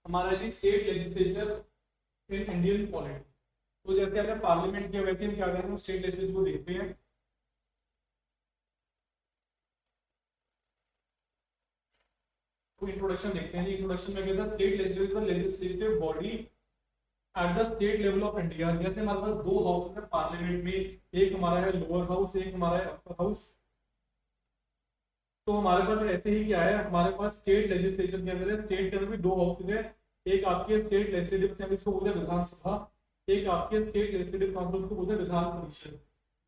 हमारा जी state legislature in Indian polity. तो जैसे हमने पार्लियामेंट किया वैसे हम क्या करेंगे, स्टेट लेजिस्लेचर को देखते हैं। तो इंट्रोडक्शन देखते हैं जी। इंट्रोडक्शन में कहता है state legislature legislative body at the state level of India. जैसे हमारे पास दो हाउस है पार्लियामेंट में, एक हमारा है लोअर हाउस, एक हमारा है अपर हाउस। तो हमारे पास ऐसे ही क्या है, हमारे पास स्टेट लेजिस्लेचर के अंदर है, स्टेट के अंदर भी दो हाउसेज है। एक आपकी स्टेट लेजिस्लेटिव असेंबली, इसको बोलते हैं विधानसभा। एक आपके स्टेट लेजिस्लेटिव काउंसिल, उसको बोलते हैं Vidhan Parishad.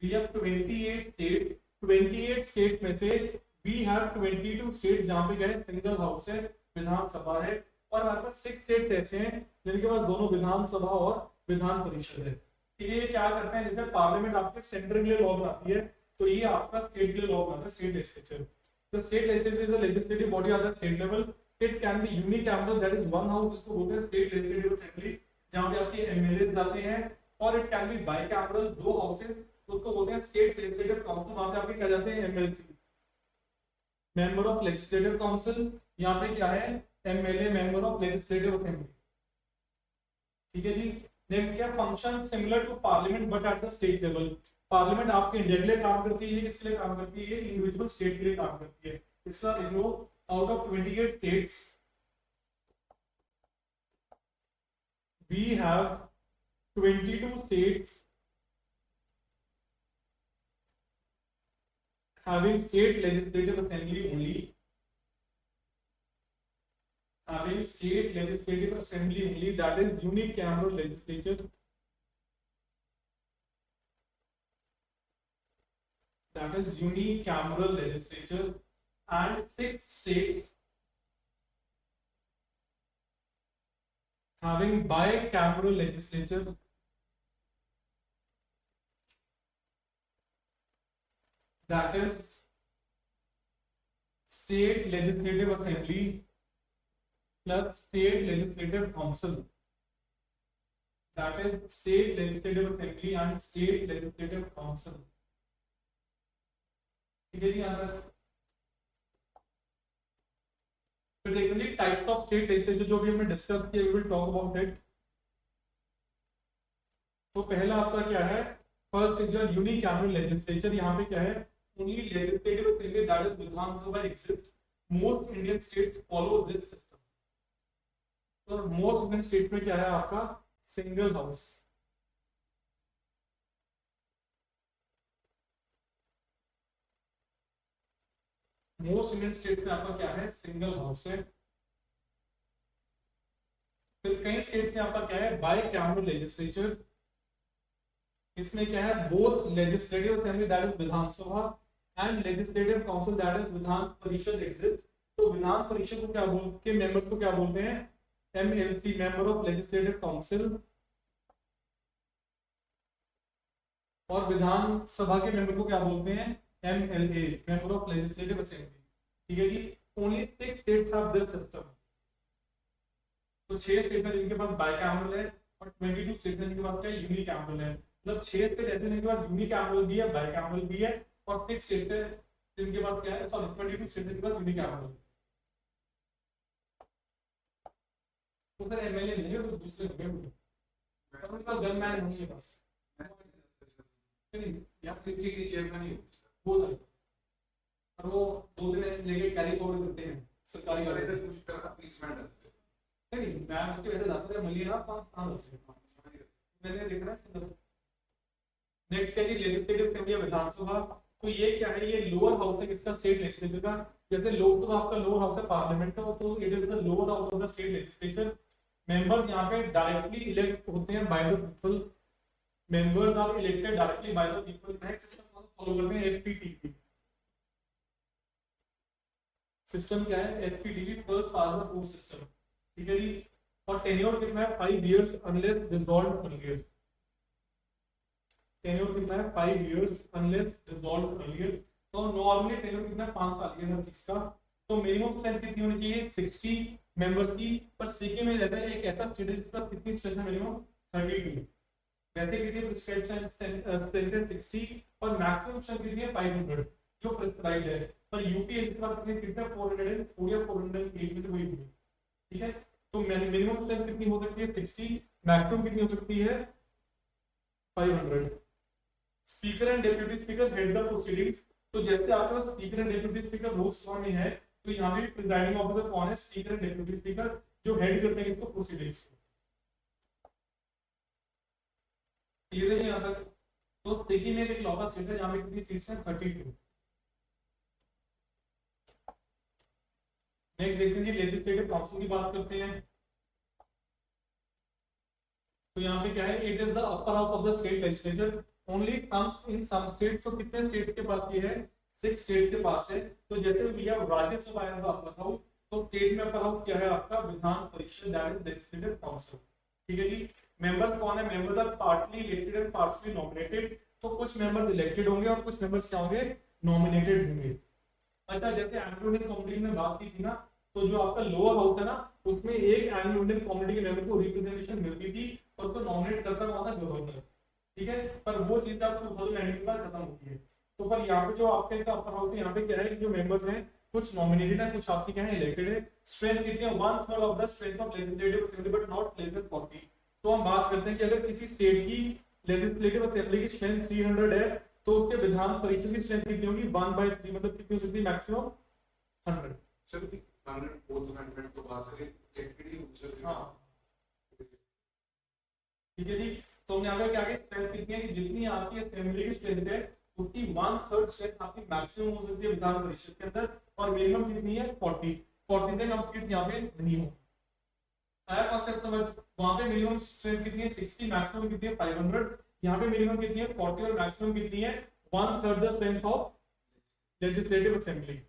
We have 28 states. 28 states में से वी हैव 22 स्टेट जहां पे क्या है, सिंगल हाउस है, विधानसभा है। और हमारे पास 6 स्टेट्स ऐसे हैं जिनके पास दोनों विधानसभा और विधान परिषद है। ठीक है, ये क्या करते हैं, जैसे पार्लियामेंट आपके सेंटर के लिए लॉ बनाती है, तो ये आपका स्टेट के लिए लॉ बनाता है, state legislature. The state legislature is a legislative body at the state level. It can be unicameral, that is one house, जिसको बोलते हैं state legislative assembly, जहाँ पे आपके एमएलए जाते हैं। और it can be bicameral, दो हाउसेस, उसको बोलते हैं state legislative council, वहाँ पे आपके क्या जाते हैं, MLC, member of legislative council. यहाँ पे क्या है, MLA, member of legislative assembly. ठीक है जी। नेक्स्ट क्या, function similar to parliament but at the state level. Parliament आपके इंडिया के लिए काम करती है, किसके लिए काम करती है, इंडिविजुअल स्टेट के लिए काम करती है। इसका देख लो, out of 28 states we have 22 states having state legislative assembly only, having state legislative assembly only, that is unicameral legislature, that is unicameral legislature. And 6 states having bicameral legislature, that is state legislative assembly plus state legislative council, that is state legislative assembly and state legislative council। ठीक है जी। Answer फिर देखते हैं types of state legislature, जो भी हमने discuss किया, we will talk about it. तो पहला आपका क्या है, first is your unicameral legislature. यहाँ पे क्या है, only legislative assembly, that is Vidhan Sabha exist. Most Indian states follow this system. तो मोस्ट इंडियन स्टेट्स में क्या है आपका, single house. Most Indian states में आपका क्या है, सिंगल हाउस है। फिर कई स्टेट्स में आपका क्या है, बाइकैमरल लेजिस्लेचर। इसमें क्या है, both legislative assembly, that is Vidhan Sabha, and legislative council, that is Vidhan Parishad exist. तो विधान परिषद को क्या बोलते हैं, मेंबर्स को क्या बोलते हैं, MLC, member of legislative council. और विधानसभा के मेंबर को क्या बोलते हैं, MLA, member of legislative assembly. ठीक है जी। Only 6 states have this system. तो 6 स्टेट्स हैं जिनके पास बाइकैमरल है, और 22 स्टेट्स हैं जिनके पास क्या है, यूनिकैमरल है। मतलब 6 स्टेट ऐसे जिनके पास यूनिकैमरल भी है, बाइकैमरल भी है, और 6 स्टेट्स हैं जिनके पास क्या है, सॉरी 22 स्टेट्स जिनके पास यूनिकैमरल है। तो फिर एमएलए नहीं है, तो दूसरे होंगे, उनके पास गनमैन होंगे बस। या डिस्ट्रिक्ट के चेयरमैन ही हो सकता है, और वो 2 दिन लेके कैरी फॉरवर्ड करते हैं सरकारी वाले, इधर कुछ करना प्लेसमेंट है। नहीं, मैं उसके वजह से जाता मिलिए ना, कहां से मैंने देखना है। नेक्स्ट है जी लेजिस्लेटिव असेंबली, विधानसभा। तो ये क्या है, ये लोअर हाउस है किसका, स्टेट लेजिस्लेचर का। जैसे लोकसभा आपका लोअर हाउस है पार्लियामेंट का, तो it is the lower house of the state legislature. Members यहाँ पे डायरेक्टली इलेक्ट होते हैं by the people. Members are elected directly by the people. Next system follow करते हैं, एफपीटीपी सिस्टम। क्या है, FPTP, first past the post system. ठीक है जी। और टेन्योर कितना है, 5 years unless dissolved earlier. Tenure कितना है, 5 इयर्स अनलेस डिसॉल्व्ड अर्लियर। तो नॉर्मली टेन्योर कितना है, 5 साल है हर चीज का। तो मिनिमम लेंथ कितनी होनी चाहिए, 60 मेंबर्स की। पर सिक्किम में जैसे एक ऐसा स्टेट है जिसका कितनी स्ट्रेंथ है, मिनिमम 32। वैसे कितनी प्रिस्क्राइब्ड स्ट्रेंथ है, 60, और मैक्सिमम स्ट्रेंथ कितनी है, 500 जो प्रिस्क्राइब्ड है। पर यूपीएससी के पास कितनी सीट्स है, 404 या 408 में से कोई भी। ठीक है। तो मिनिमम स्ट्रेंथ कितनी हो सकती है 60, मैक्सिमम कितनी हो सकती है 500। Speaker and deputy speaker head the proceedings. तो जैसे आपके पास speaker and deputy speaker Loksabha में है, तो यहाँ पे प्रिजाइडिंग ऑफिसर कौन है, स्पीकर एंड डेप्यूटी स्पीकर, जो हेड करते हैं इसको प्रोसीडिंग्स को। क्लियर है यहाँ तक? तो सिक्किम में एक लौता स्टेट है जहाँ पे कितनी सीट्स हैं 32। नेक्स्ट देखते हैं जी लेजिस्लेटिव काउंसिल की बात करते हैं। तो यहाँ पे क्या है, it is the upper house of the state legislature only some in some states. तो कितने स्टेट्स के पास ये है, 6 स्टेट्स के पास है। तो जैसे we have Rajya Sabha as the upper house, तो स्टेट में अपर हाउस क्या है आपका, Vidhan Parishad, that is legislative council. ठीक है जी। मेंबर्स कौन है, members are partly elected and partially nominated. तो कुछ मेंबर्स इलेक्टेड होंगे और कुछ मेंबर्स क्या होंगे, नॉमिनेटेड होंगे। अच्छा, जैसे एंग्लो इंडियन कम्युनिटी में बात की थी ना, तो जो आपका लोअर हाउस है ना, उसमें एक एंग्लो इंडियन कम्युनिटी के मेंबर को रिप्रेजेंटेशन मिलती थी और उसको नॉमिनेट करता कौन था, गवर्नर। ठीक है, पर वो चीज अब 2019 के बाद खत्म होती है। तो पर यहाँ पे जो आपके अपर हाउस है, यहाँ पे क्या है कि जो मेंबर्स हैं कुछ नॉमिनेटेड है, कुछ आपकी क्या है इलेक्टेड है। स्ट्रेंथ कितनी है, 1/3 of the strength of legislative assembly but not less than 40। तो हम बात करते हैं कि अगर किसी स्टेट की लेजिस्लेटिव असेंबली की स्ट्रेंथ 300 है, तो उसके विधान परिषद की स्ट्रेंथ कितनी होगी, 1/3, मतलब कितनी हो सकती है, मैक्सिमम 100। सर 100 फोर्थ अमेंडमेंट को पास है टेक्निकली। हाँ ठीक है जी। तो हमने यहाँ पे क्या स्ट्रेंथ कितनी है कि जितनी आपकी असेंबली की स्ट्रेंथ है उसकी 1/3 स्ट्रेंथ आपकी मैक्सिमम हो सकती है विधान परिषद के अंदर, और मिनिमम कितनी है 40 से कम सीट्स यहाँ पे नहीं हो। आया कॉन्सेप्ट समझ? वहां पे मिनिमम स्ट्रेंथ कितनी है 60, मैक्सिमम कितनी है 500। यहाँ पे मिनिमम कितनी है 40 और मैक्सिमम कितनी है 1/3 the strength of legislative assembly.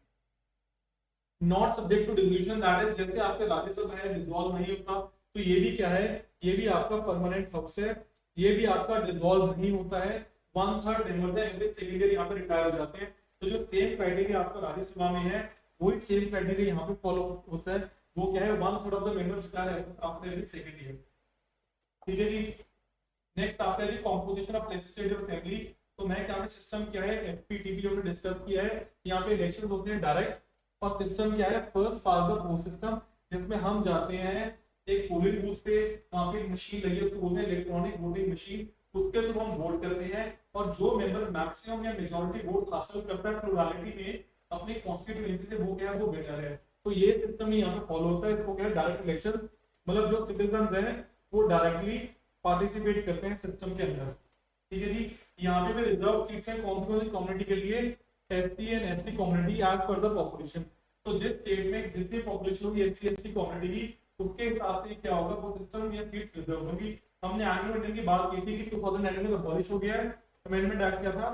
Not subject to dissolution, that is जैसे आपके राज्यसभा है डिसॉल्व नहीं होता, तो ये भी क्या है, ये भी आपका परमानेंट हाउस है, ये भी आपका डिसॉल्व नहीं होता है। 1/3 मेंबर्स है, एवरेज सेकंड ईयर यहाँ पे रिटायर हो जाते हैं। तो जो सेम क्राइटेरिया आपका राज्यसभा में है वही सेम क्राइटेरिया यहाँ पे फॉलो होता है। वो क्या है, 1/3 of the members retire after every second year. ठीक है जी। नेक्स्ट आपका जी कॉम्पोजिशन ऑफ लेजिस्लेटिव असेंबली। तो मैं क्या सिस्टम क्या है, एफपीटीपी हमने डिस्कस किया है। यहाँ पे इलेक्शन होते हैं डायरेक्ट, और सिस्टम क्या है, first past the post system, जिसमें हम जाते हैं एक पोलिंग बूथ पे, वहां पे मशीन लगी है, उसको बोलते हैं इलेक्ट्रॉनिक वोटिंग मशीन, उसके थ्रू हम वोट करते हैं। और जो मेंबर मैक्सिमम या मेजॉरिटी वोट हासिल करता है प्लुरलिटी में अपनी कॉन्स्टिट्यूएंसी से, वो क्या है, वो विनर है। तो ये सिस्टम यहाँ पे फॉलो होता है, इसको क्या है डायरेक्ट इलेक्शन, मतलब जो सिटीजंस हैं वो डायरेक्टली पार्टिसिपेट करते हैं सिस्टम के अंदर। ठीक है जी। यहाँ पे भी रिजर्व सीट्स हैं कौन सी कम्युनिटी के लिए, SC and ST community as per the population. तो जिस स्टेट में जितनी पॉपुलेशन होगी एससी एसटी कम्युनिटी की, उसके हिसाब से क्या होगा, वो सिस्टम या सीट्स रिजर्व होगी। हमने एंग्लो इंडियन की बात की थी कि 2019 में अबॉलिश हो गया है। अमेंडमेंट एक्ट क्या था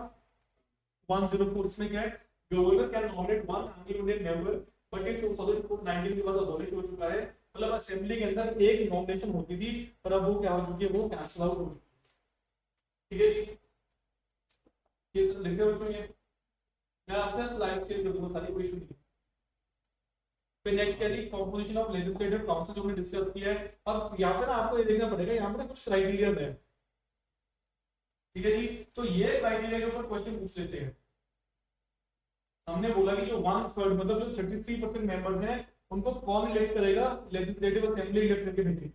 104, इसमें क्या है, governor can nominate one Anglo Indian member, but ये 2019 के बाद अबॉलिश हो चुका है। मतलब असेंबली के अंदर एक नॉमिनेशन होती थी, पर अब वो क्या हो चुकी है, वो कैंसिल आउट हो चुकी है। ठीक है, ये सब लिखे बच्चों, ये मैं आपसे स्लाइड शेयर कर दूंगा सारी, कोई इशू नहीं। फिर नेक्स्ट क्या है, कंपोजिशन ऑफ लेजिस्लेटिव काउंसिल, जो हमने डिस्कस किया है। अब यहाँ पे ना आपको ये देखना पड़ेगा, यहाँ पे ना कुछ क्राइटेरियाज है। ठीक है जी। तो ये क्राइटेरिया के ऊपर क्वेश्चन पूछ लेते हैं। हमने बोला कि जो 1/3 मतलब जो 33% मेंबर्स हैं उनको कौन इलेक्ट करेगा, लेजिस्लेटिव असेंबली इलेक्ट करके भेजेगी।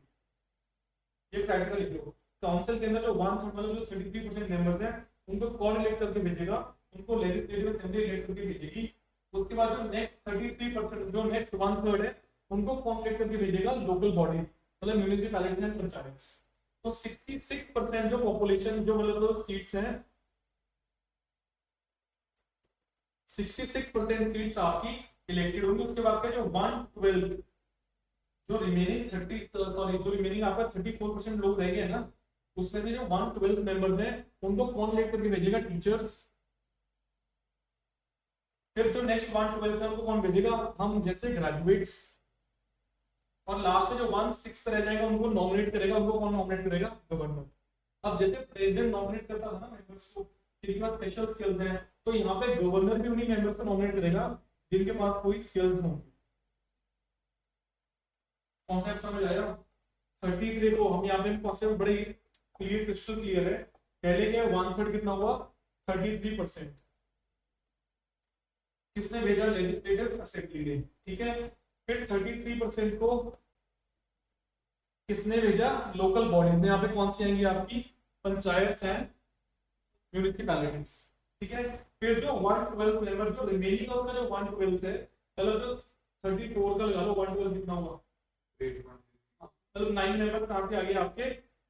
ये क्राइटेरिया लिख लो। काउंसिल के अंदर जो 1/3 मतलब जो 33% मेंबर्स हैं उनको कौन इलेक्ट करके भेजेगा, उनको लेजिस्लेटिव असेंबली इलेक्ट करके भेजेगी। उसके बाद जो नेक्स्ट 33%, जो नेक्स्ट 1/3 है, उनको कौन इलेक्ट करके भेजेगा, लोकल बॉडीज, मतलब म्युनिसिपैलिटीज एंड पंचायत। तो 66% जो पॉपुलेशन, जो मतलब जो सीट्स हैं, 66% सीट्स आपकी इलेक्टेड होंगी। उसके बाद का जो 1/12, जो रिमेनिंग 30 सॉरी जो रिमेनिंग आपका 34% लोग रह गए ना, उसमें से जो 1/12 मेंबर्स हैं उनको कौन इलेक्ट करके भेजेगा, टीचर्स। फिर जो नेक्स्ट 1/12 है उनको कौन भेजेगा, हम जैसे ग्रेजुएट्स। और लास्ट में जो 1/6 रह जाएगा उनको नॉमिनेट करेगा, उनको कौन नॉमिनेट करेगा, गवर्नर। अब जैसे प्रेसिडेंट नॉमिनेट करता था ना मेंबर्स को, जिनके पास स्पेशल स्किल्स हैं, तो यहाँ पे गवर्नर भी उन्हीं मेंबर्स को नॉमिनेट करेगा जिनके पास कोई स्किल्स हों। कॉन्सेप्ट समझ आया? 33 को हम यहाँ पे कॉन्सेप्ट बड़े क्लियर, क्रिस्टल क्लियर है। पहले क्या 1/3 कितना हुआ, 33%, किसने भेजा, लेजिस्लेटिव असेंबली ने। ठीक है, फिर 33% को किसने भेजा? लोकल बॉडीज ने। यहाँ पे कौन सी आएंगी आपकी? Panchayat and municipalities. ठीक है। फिर जो 1/12 मेंबर जो रिमेनिंग का उसका जो 1/12 है, चलो जो 34 का लगा लो, 1/12 कितना हुआ? मतलब 9 मेंबर्स कहाँ से आ गए आपके?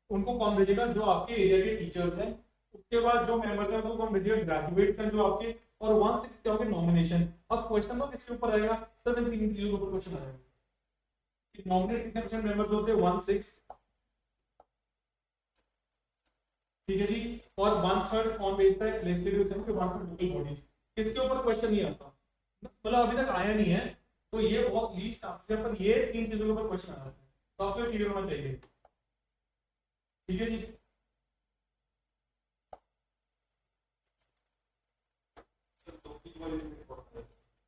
उनको कौन भेजेगा? जो आपके एरिया के टीचर्स हैं। उसके बाद जो मेंबर्स हैं उनको कौन भेजेगा? ग्रेजुएट्स हैं जो आपके। और 1/6 क्या होगा? नॉमिनेशन। अब क्वेश्चन तो किसके ऊपर आएगा? सर इन तीन चीजों के ऊपर क्वेश्चन आएगा। नॉमिनेट कितने परसेंट मेंबर्स होते हैं? 1/6। ठीक है जी। और 1/3 कौन भेजता है? Legislative assembly, 1/3 local bodies. इसके ऊपर क्वेश्चन नहीं आता, मतलब अभी तक आया नहीं है, तो ये बहुत लीस्ट चांसेस है, पर ये तीन चीजों के ऊपर क्वेश्चन आ रहा है, तो आपको क्लियर होना चाहिए। ठीक है जी।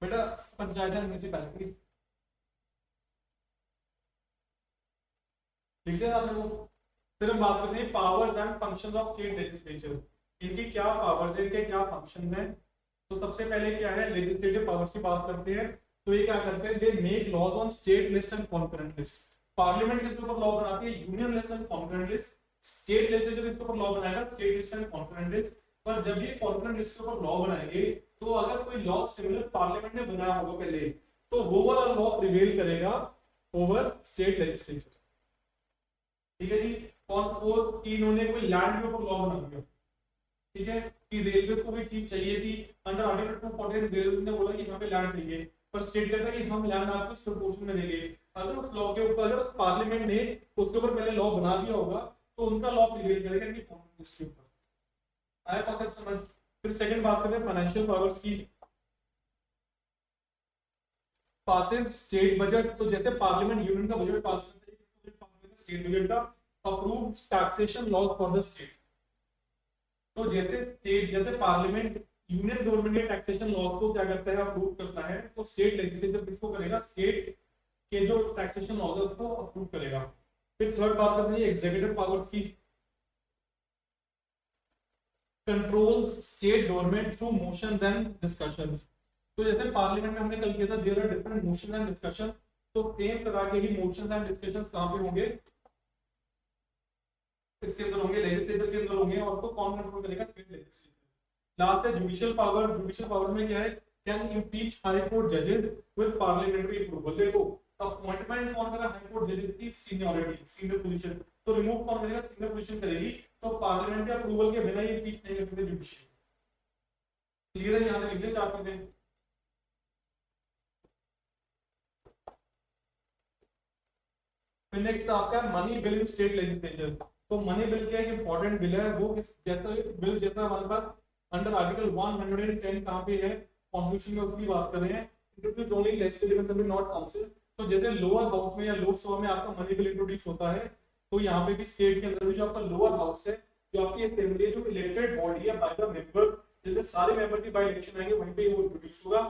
बेटा पंचायत एंड म्युनिसिपैलिटीज लिख दिया आपने वो। फिर हम बात करते हैं powers and functions of state legislature. इनकी क्या पावर्स है, इनके क्या फंक्शन है? तो सबसे पहले क्या है? लेजिस्लेटिव पावर्स की बात करते हैं। तो ये क्या करते हैं? They make laws on state list and concurrent list. Parliament किसके ऊपर लॉ बनाती है? Union list and concurrent list. State legislature किसके ऊपर लॉ बनाएगा? State list and concurrent list. पर जब ये कॉन्करेंट लिस्ट के ऊपर लॉ बनाएंगे, तो अगर कोई लॉ सिमिलर पार्लियामेंट ने बनाया होगा पहले, तो वो वाला लॉ प्रिवेल करेगा ओवर स्टेट लेजिस्लेचर। ठीक है जी। और सपोज कि इन्होंने कोई लैंड के ऊपर लॉ बना दिया, ठीक है, कि रेलवे को भी चीज चाहिए थी, अंडर आर्टिकल 248 रेलवे ने बोला कि हमें पे लैंड चाहिए, पर स्टेट कहता है कि हम लैंड आपको इस प्रोपोर्शन में देंगे। अगर उस लॉ के ऊपर, अगर उस पार्लियामेंट ने उसके ऊपर पहले लॉ बना दिया होगा, तो उनका लॉ प्रिवेल करेगा कि इसके ऊपर। आया कॉन्सेप्ट समझ? फिर सेकंड बात करते हैं फाइनेंशियल पावर्स की। Passes state budget. तो जैसे पार्लियामेंट यूनियन का बजट पास करता है, स्टेट बजट का approved taxation laws for the state. तो जैसे स्टेट, जैसे पार्लियामेंट यूनियन गवर्नमेंट के टैक्सेशन लॉज को क्या करता है? अप्रूव करता है। तो स्टेट लेजिस्लेचर किसको करेगा? स्टेट के जो टैक्सेशन लॉज है उसको अप्रूव करेगा। फिर थर्ड बात करते हैं एग्जीक्यूटिव पावर्स की। Controls state government through motions and discussions. तो जैसे पार्लियामेंट में हमने कल किया था, there are different motions and discussions. तो सेम तरह के ही मोशंस एंड डिस्कशंस कहां पे होंगे? इसके अंदर होंगे, लेजिस्लेचर के अंदर होंगे। और उसको कौन कंट्रोल करेगा? State legislature. लास्ट है जुडिशियल पावर। जुडिशियल पावर में क्या है? कैन इम्पीच हाई कोर्ट जजेस विद पार्लियामेंट्री अप्रूवल। देखो अपॉइंटमेंट कौन करेगा? हाई कोर्ट जजेस की सीनियरिटी, सीनियर पोजीशन। तो रिमूव कौन करेगा? सीनियर पोजीशन करेगी। तो पार्लियामेंट के अप्रूवल के बिना ये इम्पीच नहीं कर सकते जुडिशियल। क्लियर है? यहां तक लिख ले चार चीजें। फिर नेक्स्ट आपका मनी बिल इन स्टेट लेजिस्लेचर। तो मनी बिल क्या है? इंपॉर्टेंट बिल है वो। किस जैसा बिल जैसा हमारे पास अंडर आर्टिकल 110 कहां पे है कॉन्स्टिट्यूशन में, उसकी बात कर रहे हैं। Introduce only legislative assembly not council. तो जैसे लोअर हाउस में या लोकसभा में आपका मनी बिल इंट्रोड्यूस होता है, तो यहाँ पे भी स्टेट के अंदर भी जो आपका लोअर हाउस है, जो आपकी असेंबली है, जो इलेक्टेड बॉडी है बाय द मेंबर, जिसमें सारे मेंबर की बाय इलेक्शन आएंगे, वहीं पे वो इंट्रोड्यूस होगा।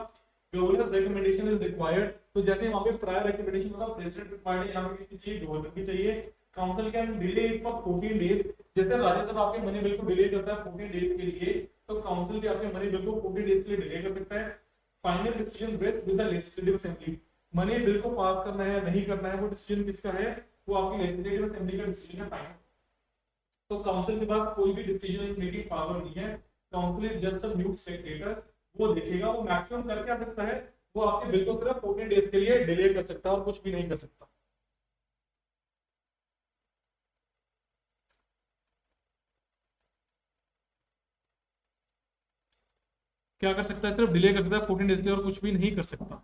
Governor recommendation is required. तो जैसे वहां पे प्रायर रिकमेंडेशन होगा, प्रेसिडेंट रिक्वायर्ड है, यहाँ पे किसकी चाहिए? गवर्नर की चाहिए। Council can delay it for 14 days. जैसे राज्यसभा आपके मनी बिल को डिले करता है 14 डेज के लिए, तो काउंसिल भी आपके मनी बिल को 14 डेज के लिए डिले कर सकता है। Final decision rest with the legislative assembly. Money bill को पास करना है नहीं करना है, वो डिसीजन किसका है? वो आपकी लेजिस्लेटिव असेंबली का डिसीजन है फाइनल। तो काउंसिल के पास कोई भी डिसीजन मेकिंग पावर नहीं है। Council is just a mute Spectator. वो देखेगा, वो मैक्सिमम कर क्या सकता है? वो आपके बिल को सिर्फ 14 डेज के लिए डिले कर सकता है और कुछ भी नहीं कर सकता। क्या कर सकता है? सिर्फ डिले कर सकता है 14 डेज के लिए और कुछ भी नहीं कर सकता।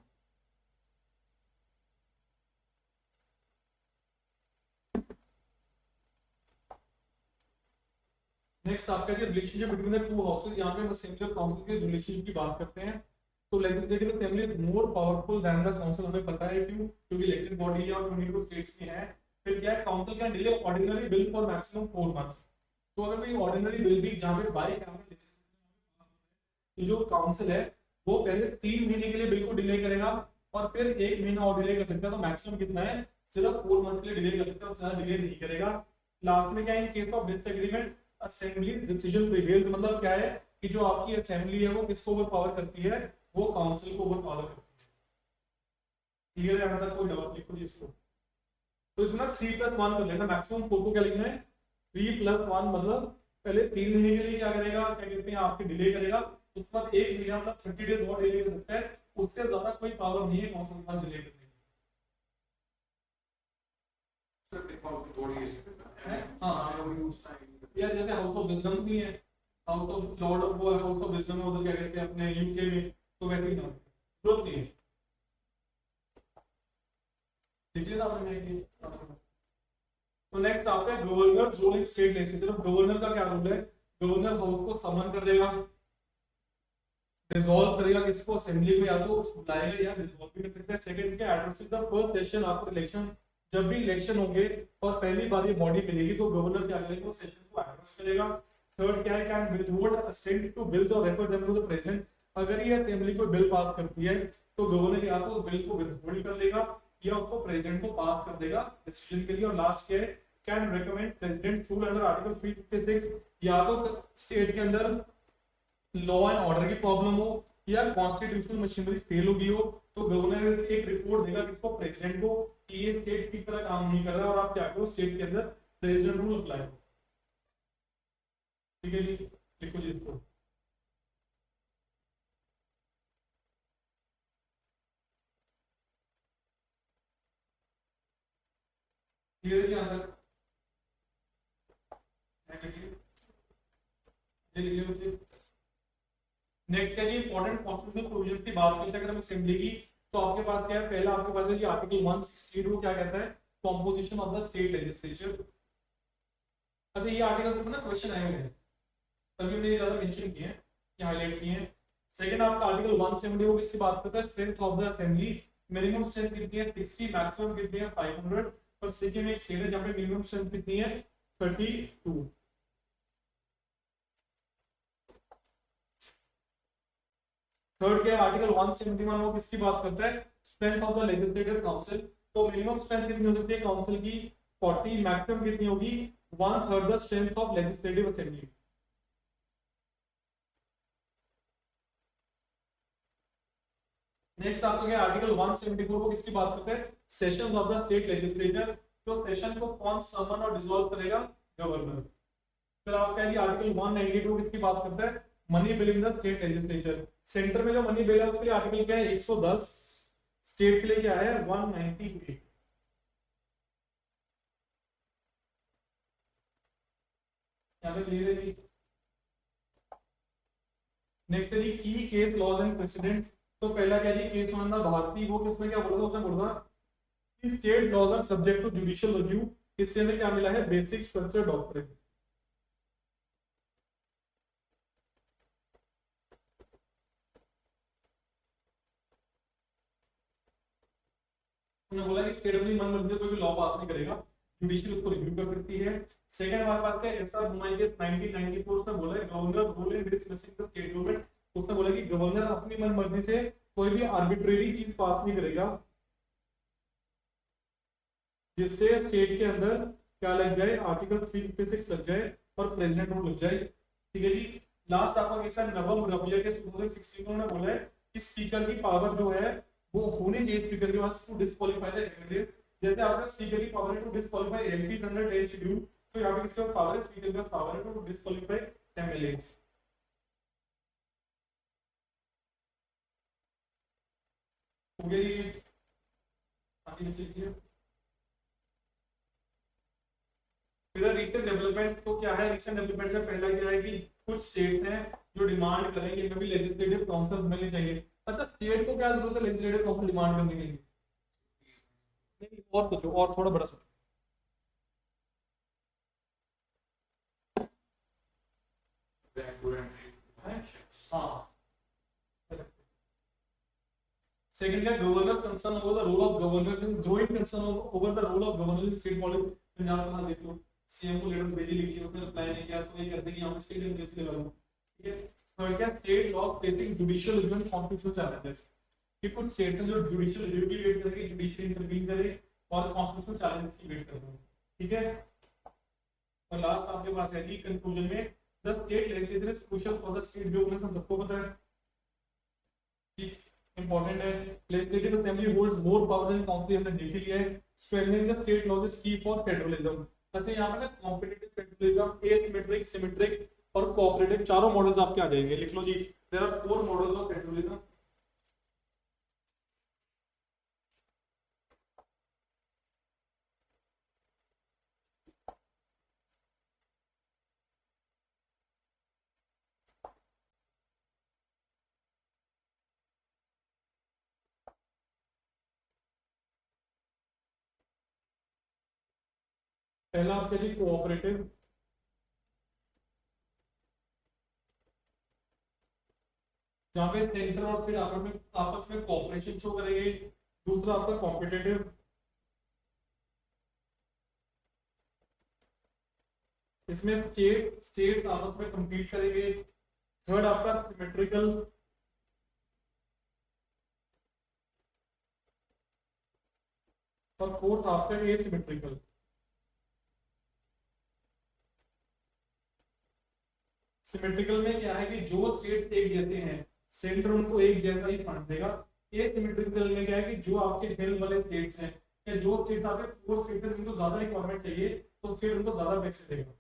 नेक्स्ट आपका जो relationship between the two houses, यहाँ पे हम असेंबली और काउंसिल के रिलेशनशिप की बात करते हैं। तो legislative assembly is more powerful than the council. हमें पता है क्यों? क्योंकि इलेक्टेड बॉडी है और 22 स्टेट्स की है। फिर क्या है? Council can delay ordinary bill for maximum 4 months. तो अगर कोई ऑर्डिनरी बिल भी जहां पे बाय कैबिनेट लेजिस्लेशन, जो काउंसिल है वो पहले 3 महीने के लिए बिल को डिले करेगा और फिर 1 महीना और डिले कर सकता है। तो मैक्सिमम कितना है? सिर्फ 4 मंथ्स के लिए डिले कर सकता है, उससे ज्यादा डिले नहीं करेगा। लास्ट में क्या है? In case of disagreement assembly decision prevails. मतलब क्या है कि जो आपकी असेंबली है वो किसको ओवर पावर करती है? वो काउंसिल को ओवर पावर करती है। क्लियर है? यहाँ तक कोई डाउट लिखो जी इसको। तो इसमें 3+1 कर लेना, मैक्सिमम 4 को क्या लिखना है 3+1, मतलब पहले 3 महीने के लिए क्या करेगा, क्या कहते हैं आपके डिले करेगा, उसके बाद 1 महीना मतलब 30 डेज और डिले कर सकता है, उससे ज्यादा कोई पावर नहीं है काउंसिल के पास डिले करने की। सर डिफॉल्ट बॉडी है हाँ यार, जैसे हाउस ऑफ विजडम नहीं है, हाउस ऑफ लॉर्ड ऑफ वो हाउस ऑफ विजडम है उधर, क्या कहते हैं अपने यूके में, तो वैसे ही नाम जरूरत नहीं है। देखिए ना आपने कि तो नेक्स्ट आपका governor role in state legislature. Governor का क्या रोल है, गवर्नर हाउस को समन कर देगा, डिसॉल्व करेगा किसको, असेंबली को, या तो उसको बुलाएगा या डिसॉल्व भी कर सकता है। सेकंड क्या, addressing the first session after election, जब भी इलेक्शन होंगे और पहली बार ये बॉडी मिलेगी तो गवर्नर क्या करेगा, वो सेशन को एड्रेस करेगा। थर्ड क्या है, can withhold assent to bills और refer them to the president, अगर ये असेंबली कोई बिल पास करती है तो गवर्नर या तो उस बिल को विथहोल्ड कर लेगा या उसको प्रेसिडेंट को पास कर देगा डिसीजन के लिए। और लास्ट क्या है, can recommend president rule under article 356, या तो स्टेट के अंदर लॉ एंड ऑर्डर की प्रॉब्लम हो या कॉन्स्टिट्यूशनल मशीनरी फेल हो गई हो, तो गवर्नर एक रिपोर्ट देगा किसको, प्रेसिडेंट को, कि ये स्टेट की तरह काम नहीं कर रहा है और आप क्या करो, स्टेट के अंदर प्रेसिडेंट रूल अप्लाई करो। ठीक है जी, लिखो जी इसको। क्लियर है जी यहाँ तक? ये लिखिए बच्चे। नेक्स्ट है जी इंपॉर्टेंट कॉन्स्टिट्यूशनल प्रोविजंस की बात करते हैं अगर हम असेंबली की, तो आपके पास क्या है, पहला आपके पास है जी आर्टिकल 116, वो क्या कहता है, composition of the state legislature. अच्छा ये आर्टिकल्स में ना क्वेश्चन आए हुए हैं, तभी मैंने ज्यादा मेंशन किए हैं, ये हाईलाइट किए हैं। सेकंड आपका आर्टिकल 170, वो किसकी बात करता है, strength of the assembly, minimum strength कितनी है 60, मैक्सिमम कितनी है 500, पर सिक्किम में एक स्टेट है जहां पे मिनिमम स्ट्रेंथ कितनी है 32। थर्ड क्या है, आर्टिकल 171, वो किसकी बात करता है, strength of the legislative council, तो मिनिमम स्ट्रेंथ कितनी हो सकती है काउंसिल की 40, मैक्सिमम कितनी होगी 1/3 the strength of legislative assembly. Next आपका क्या, आर्टिकल 174, वो किसकी बात करता है, sessions of the state legislature, तो सेशन को कौन समन और डिसॉल्व करेगा, गवर्नर। फिर आपका है जी आर्टिकल 192, किसकी बात करता है, money bill in the state legislature, centre में जो मनी बिल है उसके लिए आर्टिकल क्या है 110, स्टेट के लिए क्या है 198। यहाँ पे क्लियर है जी। नेक्स्ट है जी की केस लॉज एंड प्रेसिडेंट्स, तो पहला क्या जी, केस मानना भारतीय, वो किसमें क्या बोला था, उसने बोला था कि state laws are subject to judicial review, इससे हमें क्या मिला है, बेसिक स्ट्रक्चर डॉक्ट्रिन। उन्होंने बोला कि स्टेट अपनी मनमर्जी से कोई भी लॉ पास नहीं करेगा, जुडिशियल उसको रिव्यू कर सकती है। सेकंड हमारे पास क्या है, एसआर बुमाई के 1994 उसने बोला है governor rule in dismissing the state government, उसने बोला कि गवर्नर अपनी मनमर्जी से कोई भी आर्बिट्रेरी चीज पास नहीं करेगा जिससे स्टेट के अंदर क्या लग जाए, आर्टिकल 356 लग जाए और प्रेसिडेंट रूल लग जाए। ठीक है जी। लास्ट आपका केस है नवम रबिया के 2016 में उन्होंने बोला है कि स्पीकर की पावर जो है वो होनी चाहिए स्पीकर के पास टू डिस्क्वालीफाई द एमएलए, जैसे आपका स्पीकर की पावर है to disqualify MPs under 10 schedule, तो यहाँ पे किसके पास पावर है, स्पीकर के पास पावर है टू डिस्क्वालीफाई एमएलएस। हो गया ये आगे नीचे। फिर रीसेंट डेवलपमेंट्स तो क्या है, रीसेंट डेवलपमेंट में पहला क्या है कि कुछ स्टेट्स हैं जो डिमांड कर रहे हैं कि इनमें भी लेजिस्लेटिव काउंसिल मिलनी चाहिए। अच्छा स्टेट को क्या जरूरत है लेजिस्लेटिव काउंसिल डिमांड करने के लिए, नहीं और सोचो, और थोड़ा बड़ा सोचो। हाँ सेकंड क्या, governor concern over the role of governor in growing concern over the role of governor in state policy. Punjab का देख लो, सीएम को लेटर भेजी, लिखी, उसने रिप्लाई नहीं किया, तो ये कहते हैं कि हम स्टेट एमएलसी लगा लो। ठीक है, तो क्या state law facing judicial review and constitutional challenges, कि कुछ स्टेट्स हैं जो जुडिशियल रिव्यू की वेट करेंगे, जुडिशियल इंटरवीन करे और कॉन्स्टिट्यूशनल चैलेंजेस की वेट कर रहे हैं। ठीक है, और लास्ट आपके पास है जी कंक्लूजन में, the state legislature is crucial for the state governance, हम सबको पता है। ठीक, इंपॉर्टेंट है। Legislative assembly holds more power than council, हमने देख ही लिया है। Strengthening the state laws is key for federalism. अच्छा यहाँ पे ना कॉम्पिटिटिव फेडरलिज्म, एसिमेट्रिक, सिमेट्रिक और कोऑपरेटिव चारों मॉडल्स आपके आ जाएंगे। लिख लो जी, there are 4 models of federalism. पहला आपका जी कोऑपरेटिव, जहाँ पे सेंटर और स्टेट आपस में कोऑपरेशन शो करेंगे। दूसरा आपका कॉम्पिटिटिव, इसमें स्टेट आपस में compete करेंगे। थर्ड आपका सिमेट्रिकल, और फोर्थ आपका एसिमेट्रिकल। सिमेट्रिकल में क्या है कि जो स्टेट एक जैसे हैं सेंटर उनको एक जैसा ही फंड देगा। एसिमेट्रिकल में क्या है कि जो आपके हिल वाले स्टेट्स हैं या जो स्टेट्स आपके फोर स्टेट्स हैं उनको ज्यादा रिक्वायरमेंट चाहिए तो स्टेट उनको ज्यादा पैसे देगा।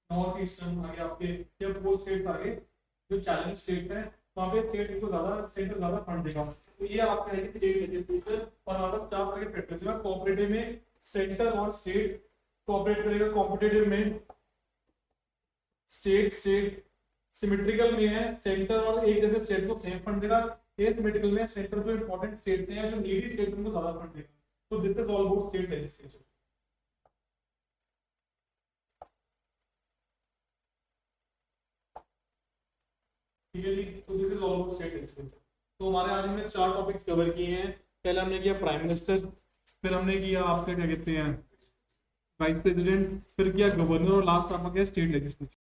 नॉर्थ ईस्टर्न आगे आपके या फोर स्टेट्स आगे जो चैलेंज स्टेट्स हैं वहाँ पे स्टेट इनको ज्यादा, सेंटर ज्यादा फंड देगा। तो ये आपका है कि स्टेट लेजिस्लेचर। और हमारे पास 4 तरह के फेडरलिज्म है। कोऑपरेटिव में सेंटर और स्टेट कोऑपरेट करेगा। कॉम्पिटिटिव में स्टेट स्टेट, सिमेट्रिकल में है सेंटर और एक जैसे स्टेट को सेम फंड देगा। एसिमेट्रिकल में सेंटर जो इंपॉर्टेंट स्टेट्स हैं या जो नीडी स्टेट उनको ज्यादा फंड देगा। तो this is all about state legislature. ठीक है जी, तो this is all about state legislature. तो हमारे आज हमने 4 टॉपिक्स कवर किए हैं। पहले हमने किया प्राइम मिनिस्टर, फिर हमने किया आपका क्या कहते हैं वाइस प्रेसिडेंट, फिर किया गवर्नर और लास्ट आपका क्या स्टेट लेजिस्लेचर।